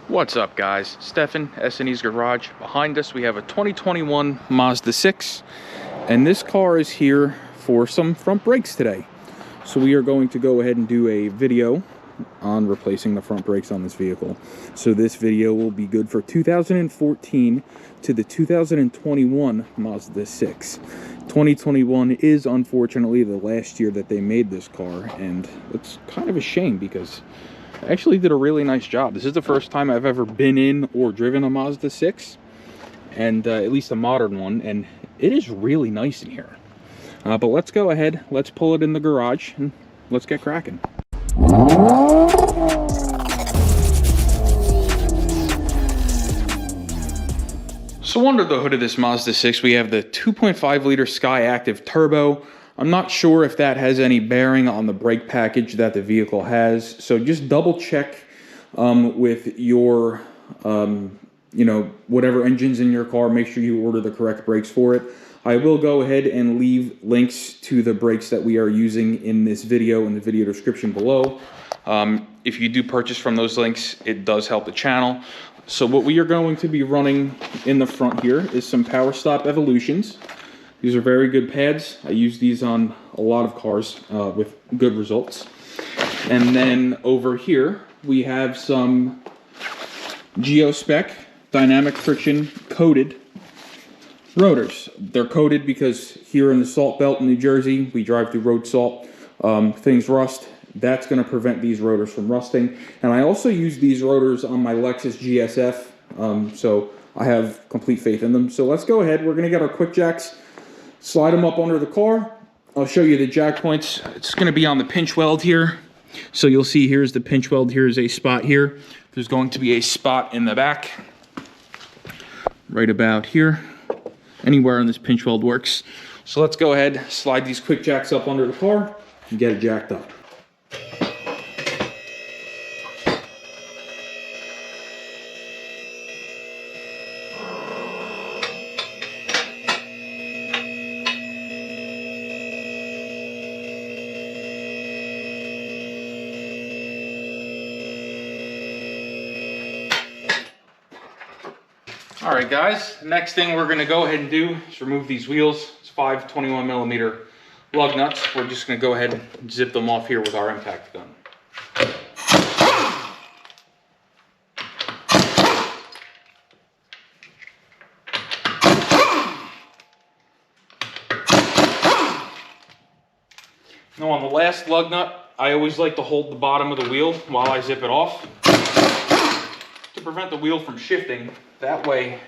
What's up, guys? Stefan, S&E's Garage. Behind us we have a 2021 Mazda 6, and this car is here for some front brakes today. So we are going to go ahead and do a video on replacing the front brakes on this vehicle. So this video will be good for 2014 to the 2021 Mazda 6. 2021 is unfortunately the last year that they made this car, and it's kind of a shame because I actually did a really nice job. This is the first time I've ever been in or driven a Mazda 6, and at least a modern one, and it is really nice in here. But let's go ahead, let's pull it in the garage, and let's get cracking. So under the hood of this Mazda 6, we have the 2.5 liter Sky Active Turbo. I'm not sure if that has any bearing on the brake package that the vehicle has, so just double check with your, whatever engine's in your car. Make sure you order the correct brakes for it. I will go ahead and leave links to the brakes that we are using in this video in the video description below. If you do purchase from those links, it does help the channel. So what we are going to be running in the front here is some Power Stop Evolutions. These are very good pads. I use these on a lot of cars with good results. And then over here, we have some Geospec Dynamic Friction Coated rotors. They're coated because here in the Salt Belt in New Jersey, we drive through road salt, things rust. That's going to prevent these rotors from rusting. And I also use these rotors on my Lexus GSF, so I have complete faith in them. So let's go ahead. We're going to get our quick jacks, slide them up under the car. I'll show you the jack points. It's going to be on the pinch weld here. So you'll see here's the pinch weld. Here's a spot here. There's going to be a spot in the back, right about here. Anywhere on this pinch weld works. So let's go ahead, slide these quick jacks up under the car and get it jacked up. All right, guys, next thing we're gonna go ahead and do is remove these wheels. It's 5 21mm lug nuts. We're just gonna go ahead and zip them off here with our impact gun. Now on the last lug nut, I always like to hold the bottom of the wheel while I zip it off to prevent the wheel from shifting. That way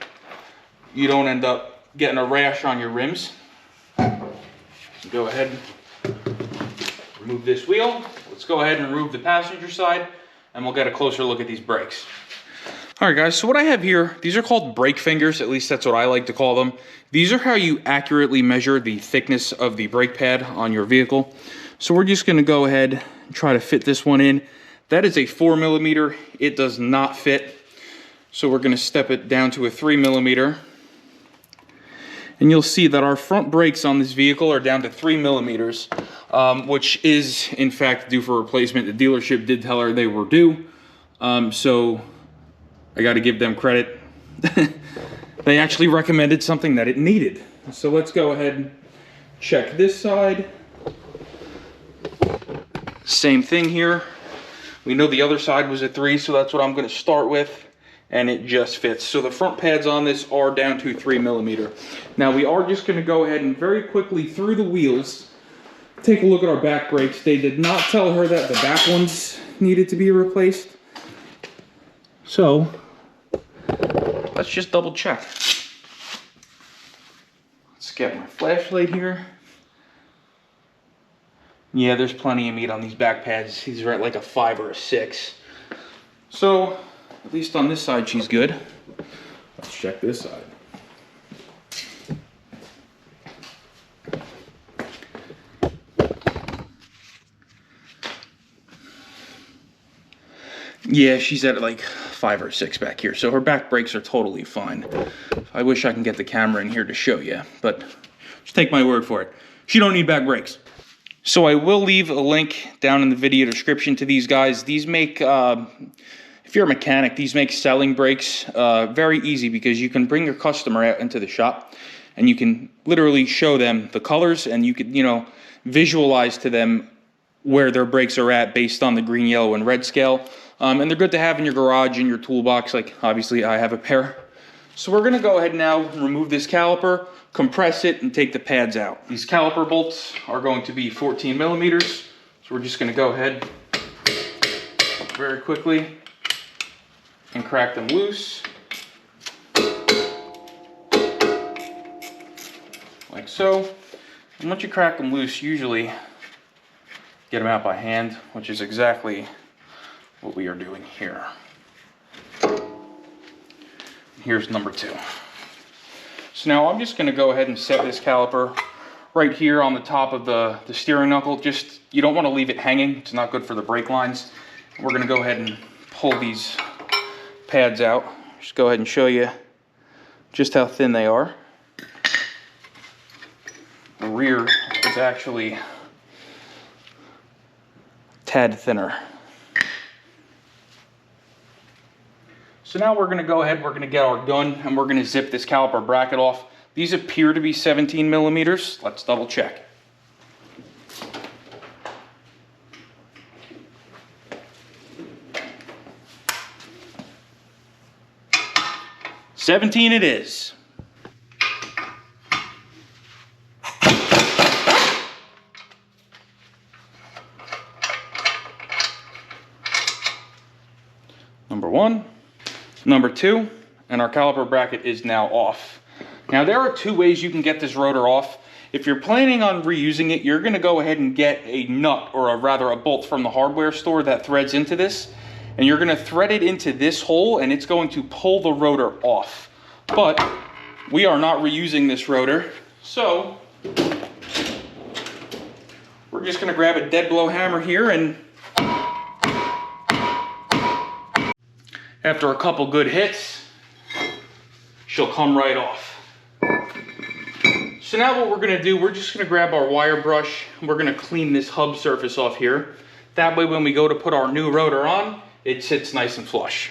you don't end up getting a rash on your rims. Go ahead and remove this wheel. Let's go ahead and remove the passenger side and we'll get a closer look at these brakes. All right, guys, so what I have here, these are called brake fingers, at least that's what I like to call them. These are how you accurately measure the thickness of the brake pad on your vehicle. So we're just gonna go ahead and try to fit this one in. That is a 4mm, it does not fit. So we're gonna step it down to a 3mm. And you'll see that our front brakes on this vehicle are down to 3mm, which is in fact due for replacement. The dealership did tell her they were due. So I gotta give them credit. They actually recommended something that it needed. So let's go ahead and check this side. Same thing here. We know the other side was a 3, so that's what I'm gonna start with. And it just fits. So the front pads on this are down to 3mm. Now we are just gonna go ahead and very quickly through the wheels, take a look at our back brakes. They did not tell her that the back ones needed to be replaced. So let's just double check. Let's get my flashlight here. Yeah, there's plenty of meat on these back pads. These are at like a 5 or a 6. So at least on this side, she's good. Let's check this side. Yeah, she's at like 5 or 6 back here. So her back brakes are totally fine. I wish I can get the camera in here to show you, but just take my word for it. She don't need back brakes. So I will leave a link down in the video description to these guys. These make, if if you're a mechanic, these make selling brakes very easy, because you can bring your customer out into the shop and you can literally show them the colors, and you can, you know, visualize to them where their brakes are at based on the green, yellow, and red scale. And they're good to have in your garage, in your toolbox, like obviously I have a pair. So we're gonna go ahead now and remove this caliper, compress it, and take the pads out. These caliper bolts are going to be 14 millimeters. So we're just gonna go ahead very quickly and crack them loose. Like so. And once you crack them loose, usually get them out by hand, which is exactly what we are doing here. Here's number 2. So now I'm just gonna go ahead and set this caliper right here on the top of the steering knuckle. Just, you don't wanna leave it hanging. It's not good for the brake lines. We're gonna go ahead and pull these pads out. Just go ahead and show you just how thin they are. The rear is actually a tad thinner. So now we're gonna go ahead, we're gonna get our gun, and we're gonna zip this caliper bracket off. These appear to be 17 millimeters. Let's double check. "17 it is. Number 1, number 2, and our caliper bracket is now off. Now there are 2 ways you can get this rotor off. If you're planning on reusing it, you're gonna go ahead and get a nut, or rather a bolt from the hardware store that threads into this, and you're gonna thread it into this hole, and it's going to pull the rotor off. But we are not reusing this rotor, so we're just gonna grab a dead blow hammer here, and after a couple good hits, she'll come right off. So now what we're gonna do, we're just gonna grab our wire brush, and we're gonna clean this hub surface off here. That way when we go to put our new rotor on, it sits nice and flush.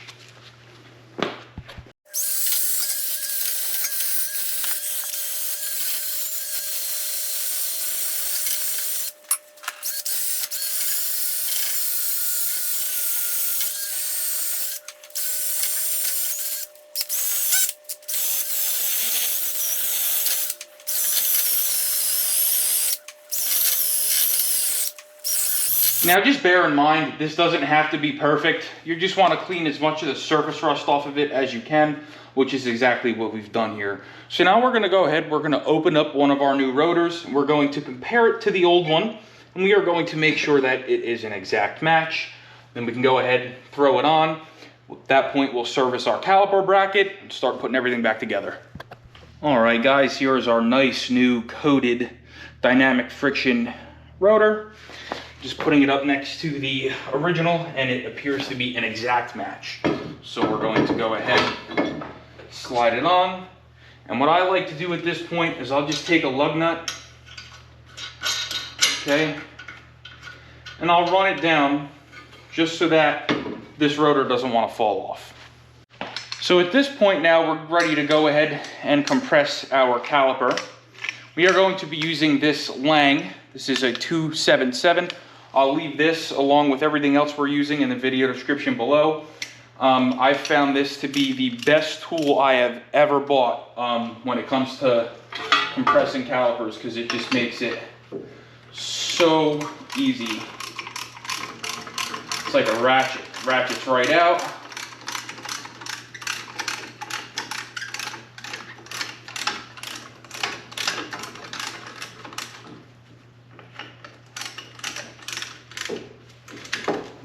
Now just bear in mind, this doesn't have to be perfect. You just want to clean as much of the surface rust off of it as you can, which is exactly what we've done here. So now we're going to go ahead, we're going to open up one of our new rotors, and we're going to compare it to the old one, and we are going to make sure that it is an exact match. Then we can go ahead, throw it on. At that point, we'll service our caliper bracket and start putting everything back together. All right, guys, here is our nice new coated dynamic friction rotor. Just putting it up next to the original, and it appears to be an exact match. So we're going to go ahead, slide it on. And what I like to do at this point is I'll just take a lug nut, okay, and I'll run it down just so that this rotor doesn't want to fall off. So at this point now, we're ready to go ahead and compress our caliper. We are going to be using this Lang. This is a 277. I'll leave this along with everything else we're using in the video description below. I found this to be the best tool I have ever bought when it comes to compressing calipers, because it just makes it so easy. It's like a ratchet. Ratchets right out.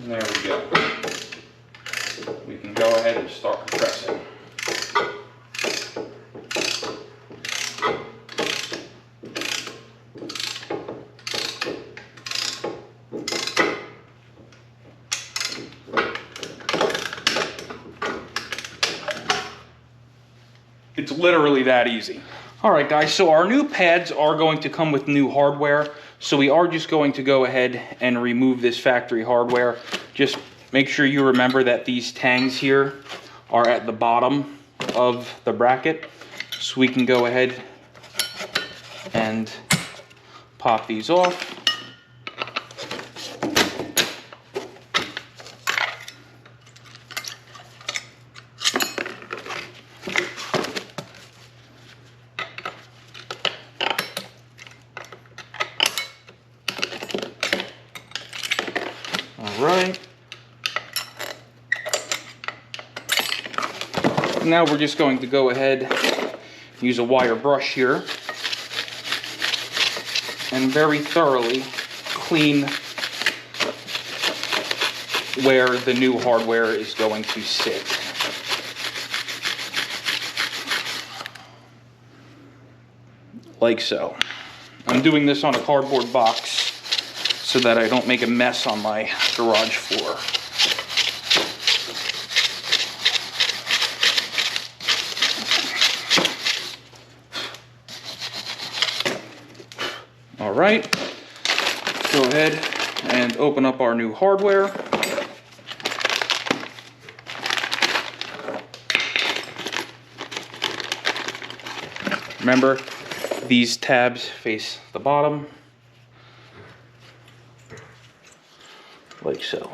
And there we go. We can go ahead and start compressing. It's literally that easy. All right, guys, so our new pads are going to come with new hardware. So we are just going to go ahead and remove this factory hardware. Just Make sure you remember that these tangs here are at the bottom of the bracket. So we can go ahead and pop these off. All right. Now we're just going to go ahead, use a wire brush here, and very thoroughly clean where the new hardware is going to sit. Like so. I'm doing this on a cardboard box so that I don't make a mess on my garage floor. All right, go ahead and open up our new hardware. Remember, these tabs face the bottom, like so.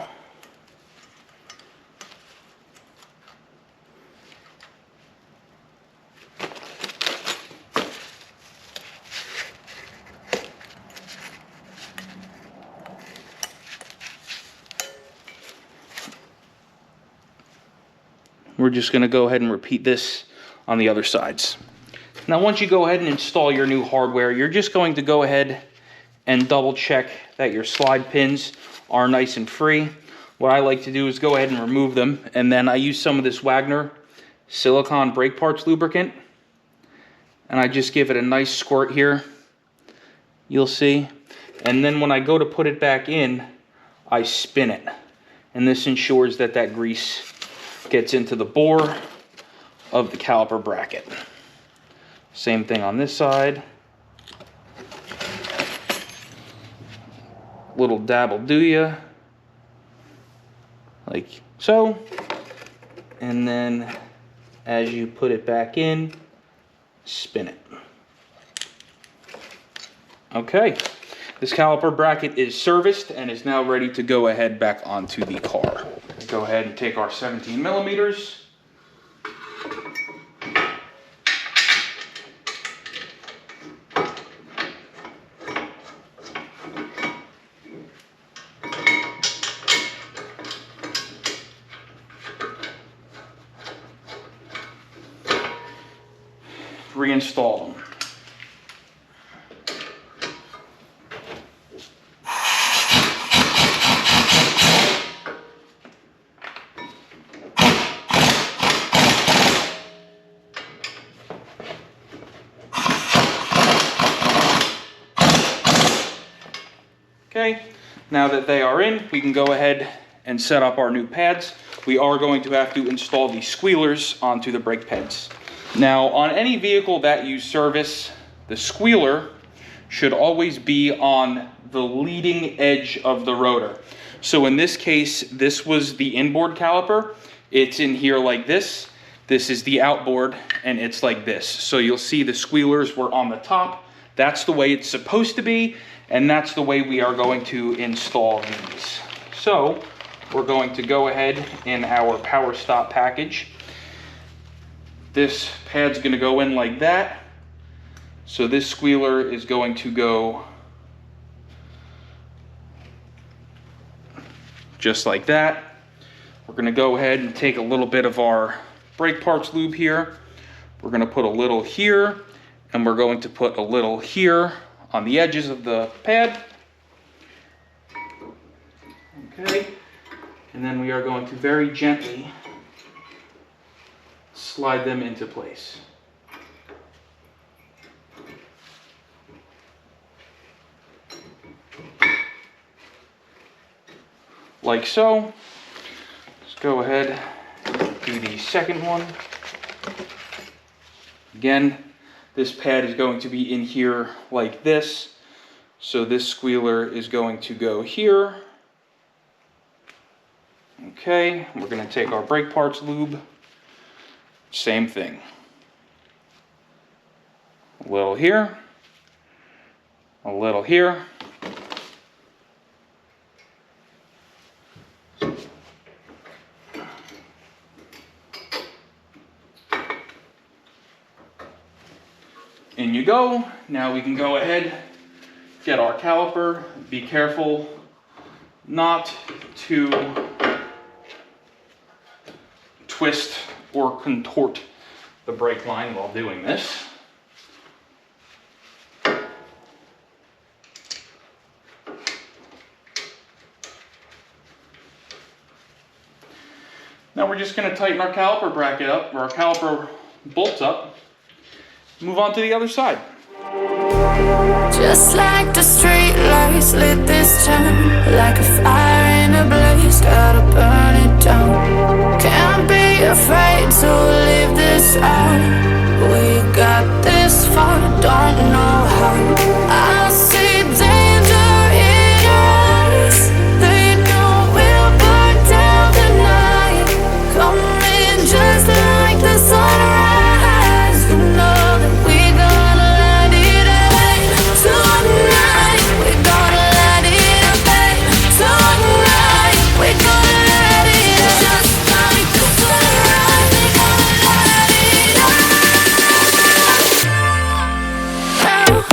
We're just going to go ahead and repeat this on the other sides. Now, once you go ahead and install your new hardware, you're just going to go ahead and double check that your slide pins are nice and free. What I like to do is go ahead and remove them, and then I use some of this Wagner silicone brake parts lubricant, and I just give it a nice squirt here, you'll see. And then when I go to put it back in, I spin it, and this ensures that that grease gets into the bore of the caliper bracket. Same thing on this side. Little dab will do ya, like so. And then as you put it back in, spin it. Okay, this caliper bracket is serviced and is now ready to go ahead back onto the car. Go ahead and take our 17 millimeters. Reinstall them. Okay, now that they are in, we can go ahead and set up our new pads. We are going to have to install the squealers onto the brake pads. Now, on any vehicle that you service, the squealer should always be on the leading edge of the rotor. So in this case, this was the inboard caliper. It's in here like this. This is the outboard, and it's like this. So you'll see the squealers were on the top. That's the way it's supposed to be, and that's the way we are going to install these. So we're going to go ahead in our power stop package. This pad's going to go in like that. So this squealer is going to go just like that. We're going to go ahead and take a little bit of our brake parts lube here. We're going to put a little here, and we're going to put a little here on the edges of the pad. Okay. And then we are going to very gently slide them into place. Like so. Let's go ahead and do the second one. Again, this pad is going to be in here like this. So this squealer is going to go here. Okay, we're gonna take our brake parts lube. Same thing. A little here, a little here. In you go. Now we can go ahead, get our caliper. Be careful not to twist or contort the brake line while doing this. Now we're just going to tighten our caliper bracket up, or our caliper bolts up. Move on to the other side. Just like the street lights lit this town, like a fire in a blaze, gotta burn it down. Can't be afraid to leave this out. We got this far, don't know how. I see danger in your eyes. They know we'll burn down the night. Coming just like the sunrise. You know that we gonna light it up tonight. We gonna light it up tonight. We gonna light it up just like the sunrise. We gonna light it up now.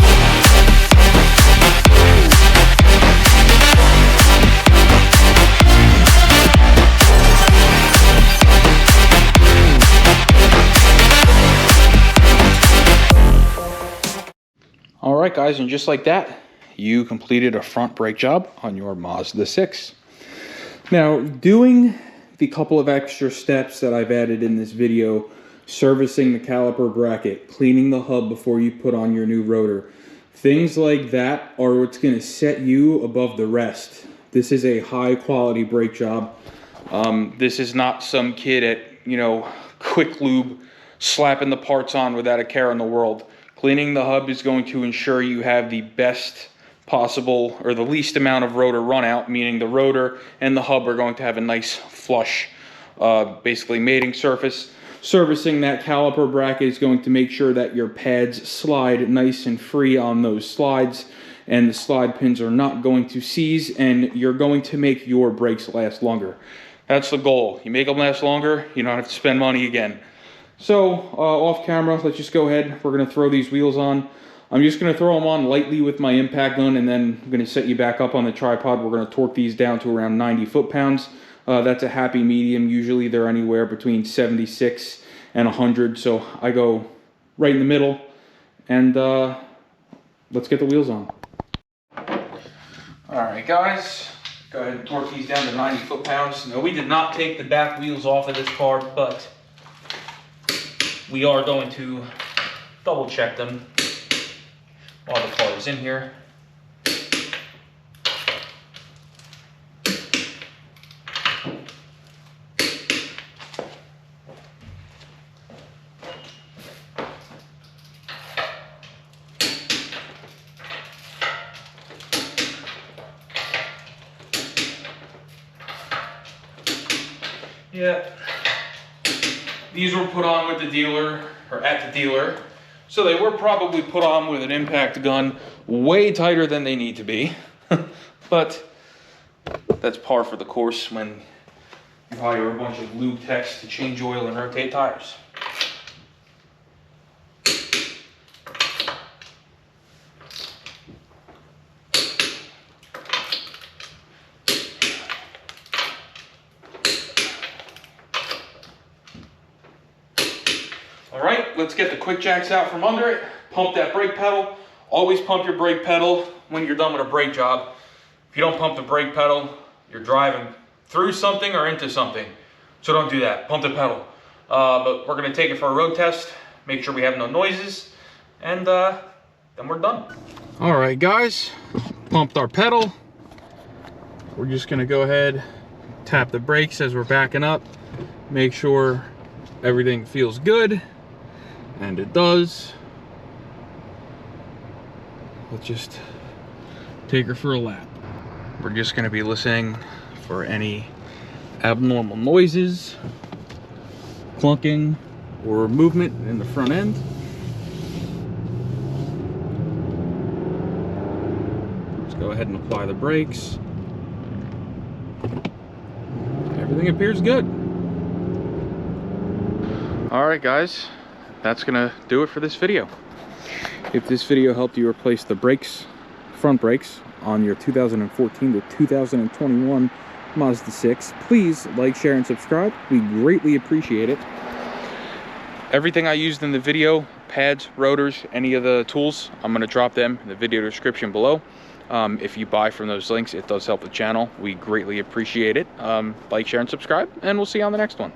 All right, guys, and just like that, you completed a front brake job on your Mazda 6. Now, doing the couple of extra steps that I've added in this video, servicing the caliper bracket, cleaning the hub before you put on your new rotor, things like that are what's going to set you above the rest. This is a high quality brake job. This is not some kid at, quick lube slapping the parts on without a care in the world. Cleaning the hub is going to ensure you have the best possible, or the least amount of rotor run out, meaning the rotor and the hub are going to have a nice flush, basically mating surface. Servicing that caliper bracket is going to make sure that your pads slide nice and free on those slides, and the slide pins are not going to seize, and you're going to make your brakes last longer. That's the goal. You make them last longer, you don't have to spend money again. So, off camera, let's just go ahead. We're going to throw these wheels on. I'm just going to throw them on lightly with my impact gun, and then I'm going to set you back up on the tripod. We're going to torque these down to around 90 foot-pounds. That's a happy medium. Usually they're anywhere between 76 and 100, so I go right in the middle. And let's get the wheels on. All right, guys. Go ahead and torque these down to 90 foot-pounds. No, we did not take the back wheels off of this car, but we are going to double check them while the car is in here. Yeah. These were put on with the dealer, or at the dealer, so they were probably put on with an impact gun way tighter than they need to be. But that's par for the course when you hire a bunch of lube techs to change oil and rotate tires. All right, let's get the quick jacks out from under it. Pump that brake pedal. Always pump your brake pedal when you're done with a brake job. If you don't pump the brake pedal, you're driving through something or into something. So don't do that, pump the pedal. But we're gonna take it for a road test, make sure we have no noises, and then we're done. All right, guys, pumped our pedal. We're just gonna go ahead, tap the brakes as we're backing up, make sure everything feels good. And it does. Let's just take her for a lap. We're just going to be listening for any abnormal noises, clunking, or movement in the front end. Let's go ahead and apply the brakes. Everything appears good. Alright guys, that's gonna do it for this video. If this video helped you replace the brakes, front brakes, on your 2014 to 2021 Mazda 6, please like, share, and subscribe. We greatly appreciate it. Everything I used in the video, pads, rotors, any of the tools, I'm going to drop them in the video description below. If you buy from those links, it does help the channel. We greatly appreciate it. Like, share, and subscribe, and we'll see you on the next one.